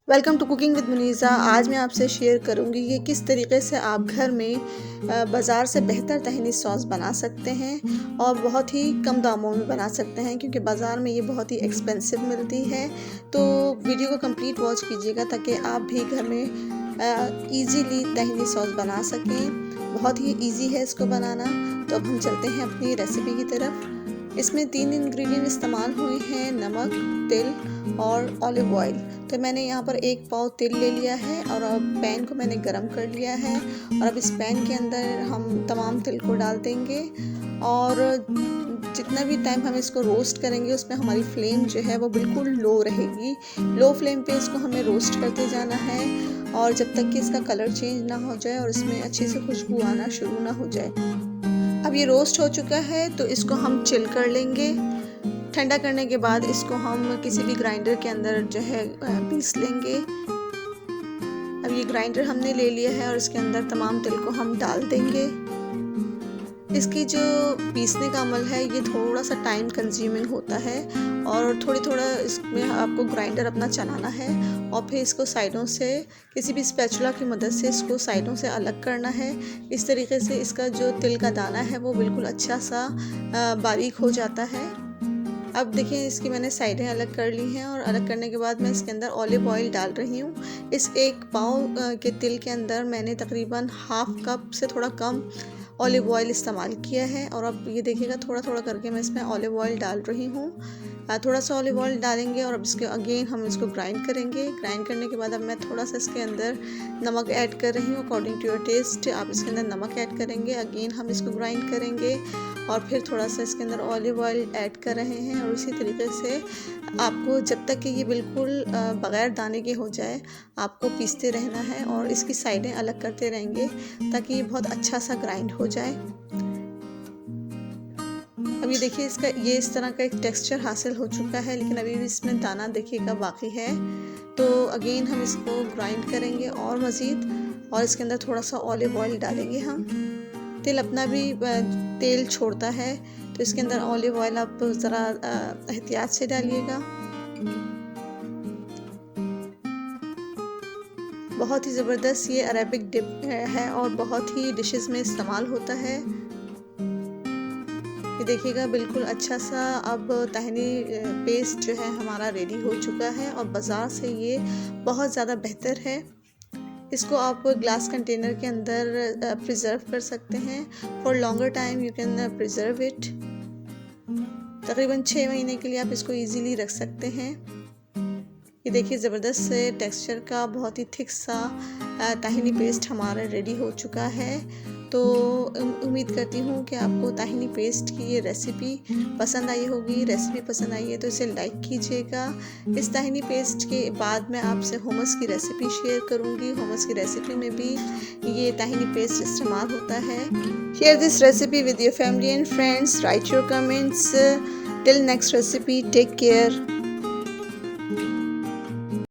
Welcome to cooking with Muneeza. आज मैं आपसे शेयर करूंगी कि किस तरीके से आप घर में बाज़ार से बेहतर तहनी सॉस बना सकते हैं और बहुत ही कम दामों में बना सकते हैं, क्योंकि बाज़ार में ये बहुत ही एक्सपेंसिव मिलती है। तो वीडियो को कंप्लीट वॉच कीजिएगा ताकि आप भी घर में इजीली तहनी सॉस बना सकें। बहुत ही इजी है इसको बनाना। तो अब हम चलते हैं अपनी रेसिपी की तरफ। इसमें 3 इंग्रेडिएंट इस्तेमाल हुए हैं, नमक, तिल और ऑलिव ऑयल। तो मैंने यहाँ पर 1 पाव तिल ले लिया है और अब पैन को मैंने गरम कर लिया है और अब इस पैन के अंदर हम तमाम तिल को डाल देंगे और जितना भी टाइम हम इसको रोस्ट करेंगे उसमें हमारी फ्लेम जो है वो बिल्कुल लो रहेगी। लो फ्लेम पे इसको हमें रोस्ट करते जाना है और जब तक कि इसका कलर चेंज ना हो जाए और इसमें अच्छे से खुशबू आना शुरू ना हो जाए। अब ये रोस्ट हो चुका है तो इसको हम चिल कर लेंगे। ठंडा करने के बाद इसको हम किसी भी ग्राइंडर के अंदर जो है पीस लेंगे। अब ये ग्राइंडर हमने ले लिया है और इसके अंदर तमाम तिल को हम डाल देंगे। इसकी जो पीसने का अमल है ये थोड़ा सा टाइम कंज्यूमिंग होता है और थोड़ा इसमें आपको ग्राइंडर अपना चलाना है और फिर इसको साइडों से किसी भी स्पैचुला की मदद से इसको साइडों से अलग करना है। इस तरीके से इसका जो तिल का दाना है वो बिल्कुल अच्छा सा बारीक हो जाता है। अब देखिए इसकी मैंने साइडें अलग कर ली हैं और अलग करने के बाद मैं इसके अंदर ऑलिव ऑयल डाल रही हूँ। इस 1 पाव के तिल के अंदर मैंने तकरीबन हाफ कप से थोड़ा कम ऑलिव ऑयल इस्तेमाल किया है और अब ये देखिएगा थोड़ा थोड़ा करके मैं इसमें ऑलिव ऑयल डाल रही हूँ। थोड़ा सा ऑलिव ऑयल डालेंगे और अब इसके अगेन हम इसको ग्राइंड करेंगे। ग्राइंड करने के बाद अब मैं थोड़ा सा इसके अंदर नमक ऐड कर रही हूँ। अकॉर्डिंग टू योर टेस्ट आप इसके अंदर नमक ऐड करेंगे। अगेन हम इसको ग्राइंड करेंगे और फिर थोड़ा सा इसके अंदर ऑलिव ऑयल ऐड कर रहे हैं और इसी तरीके से आपको जब तक कि ये बिल्कुल बग़ैर दाने के हो जाए आपको पीसते रहना है और इसकी साइडें अलग करते रहेंगे ताकि ये बहुत अच्छा सा ग्राइंड हो जाए। अब ये देखिए इसका ये इस तरह का एक टेक्सचर हासिल हो चुका है, लेकिन अभी भी इसमें दाना देखिएगा बाकी है। तो अगेन हम इसको ग्राइंड करेंगे और मज़ीद और इसके अंदर थोड़ा सा ऑलिव ऑयल डालेंगे। हम तिल अपना भी तेल छोड़ता है तो इसके अंदर ऑलिव ऑयल आप ज़रा एहतियात से डालिएगा। बहुत ही ज़बरदस्त ये अरेबिक डिप है और बहुत ही डिशेस में इस्तेमाल होता है। ये देखिएगा बिल्कुल अच्छा सा अब तहनी पेस्ट जो है हमारा रेडी हो चुका है और बाज़ार से ये बहुत ज़्यादा बेहतर है। इसको आप ग्लास कंटेनर के अंदर प्रिजर्व कर सकते हैं। For longer time you can preserve it. तकरीबन 6 महीने के लिए आप इसको इजीली रख सकते हैं। ये देखिए ज़बरदस्त से टेक्सचर का बहुत ही थिक सा ताहिनी पेस्ट हमारा रेडी हो चुका है। तो उम्मीद करती हूँ कि आपको ताहिनी पेस्ट की ये रेसिपी पसंद आई होगी। रेसिपी पसंद आई है तो इसे लाइक कीजिएगा। इस ताहिनी पेस्ट के बाद मैं आपसे हुमस की रेसिपी शेयर करूँगी। हुमस की रेसिपी में भी ये ताहिनी पेस्ट इस्तेमाल होता है। Share this recipe with your family and friends. Write your comments. Till next recipe, take care.